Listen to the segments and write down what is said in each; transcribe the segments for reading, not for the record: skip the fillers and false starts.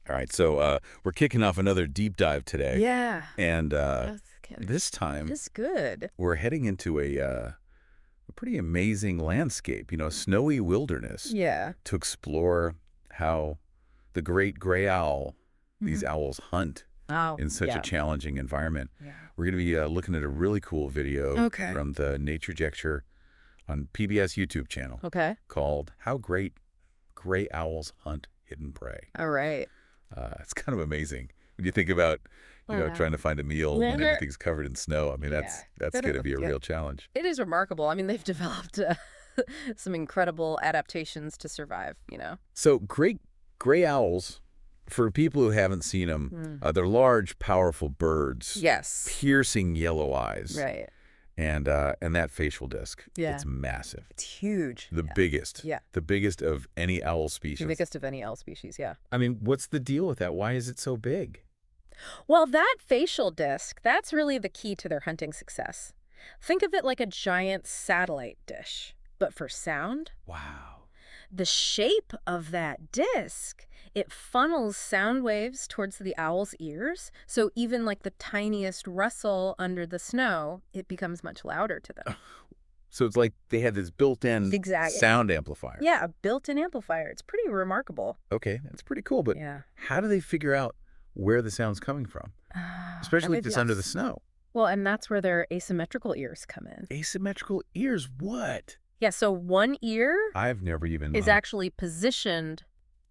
All right, so we're kicking off another deep dive today. Yeah. And That's this time, This is good. we're heading into a pretty amazing landscape, snowy wilderness, Yeah. to explore how the great gray owl, these owls hunt Oh, in such a yeah. challenging environment. Yeah. We're going to be looking at a really cool video Okay. from the Nature Lecture on PBS YouTube channel Okay. called How Great Gray Owls Hunt Hidden Prey. All right. It's kind of amazing when you think about, trying to find a meal when everything's covered in snow. I mean, that's going to be a real challenge. It is remarkable. I mean, they've developed some incredible adaptations to survive. So great gray owls, for people who haven't seen them, they're large, powerful birds. Yes. Piercing yellow eyes. Right. And that facial disc, Yeah. it's massive. It's huge. The biggest. Yeah. The biggest of any owl species. The biggest of any owl species, yeah. I mean, what's the deal with that? Why is it so big? Well, that facial disc, that's really the key to their hunting success. Think of it like a giant satellite dish, but for sound. Wow. The shape of that disc, it funnels sound waves towards the owl's ears, so even like the tiniest rustle under the snow, it becomes much louder to them. So it's like they had this built-in sound amplifier. Yeah, a built-in amplifier. It's pretty remarkable. Okay, that's pretty cool, but Yeah. how do they figure out where the sound's coming from? Especially if it's under the snow. Well, and that's where their asymmetrical ears come in. Asymmetrical ears, what? Yeah, so one ear I've never even is actually positioned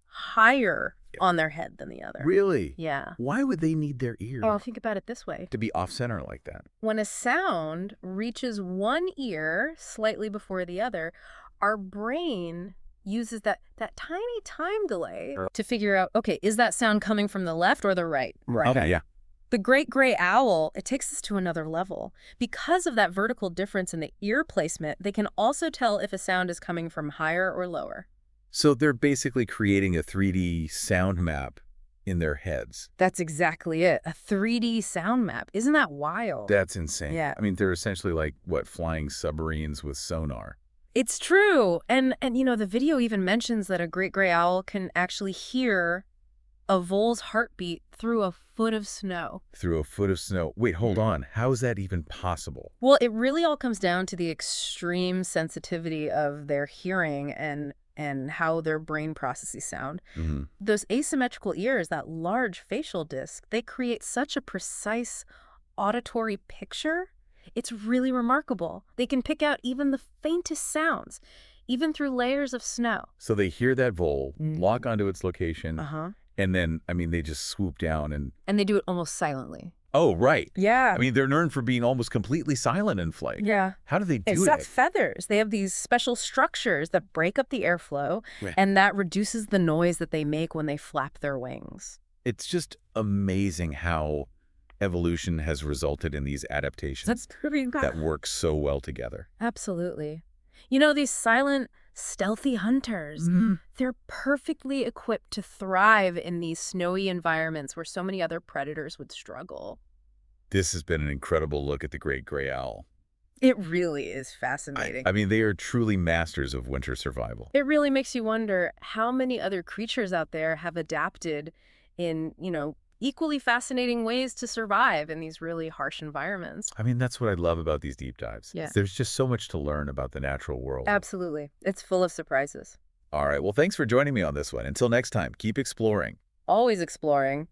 higher on their head than the other. Really? Yeah. Why would they need their ear Oh, think about it this way. to be off-center like that? When a sound reaches one ear slightly before the other, our brain uses that tiny time delay to figure out, okay, is that sound coming from the left or the right? Right. Okay, yeah. The great gray owl, it takes us to another level. Because of that vertical difference in the ear placement, they can also tell if a sound is coming from higher or lower. So they're basically creating a 3D sound map in their heads. That's exactly it. A 3D sound map. Isn't that wild? That's insane. Yeah. I mean, they're essentially like, what, flying submarines with sonar. It's true. And the video even mentions that a great gray owl can actually hear a vole's heartbeat through a foot of snow. Through a foot of snow. Wait, hold on. How is that even possible? Well, it really all comes down to the extreme sensitivity of their hearing and how their brain processes sound. Those asymmetrical ears, that large facial disc, they create such a precise auditory picture. It's really remarkable. They can pick out even the faintest sounds, even through layers of snow. So they hear that vole, lock onto its location, and then, I mean, they just swoop down and... And they do it almost silently. Oh, right. Yeah. I mean, they're known for being almost completely silent in flight. Yeah. How do they do It's it? not feathers. They have these special structures that break up the airflow, Right. and that reduces the noise that they make when they flap their wings. It's just amazing how evolution has resulted in these adaptations That's pretty that work so well together. Absolutely. These silent, stealthy hunters, they're perfectly equipped to thrive in these snowy environments where so many other predators would struggle. This has been an incredible look at the great gray owl. It really is fascinating. I mean, they are truly masters of winter survival. It really makes you wonder how many other creatures out there have adapted in, equally fascinating ways to survive in these really harsh environments. I mean, that's what I love about these deep dives. Yeah. There's just so much to learn about the natural world. Absolutely. It's full of surprises. All right. Well, thanks for joining me on this one. Until next time, keep exploring. Always exploring.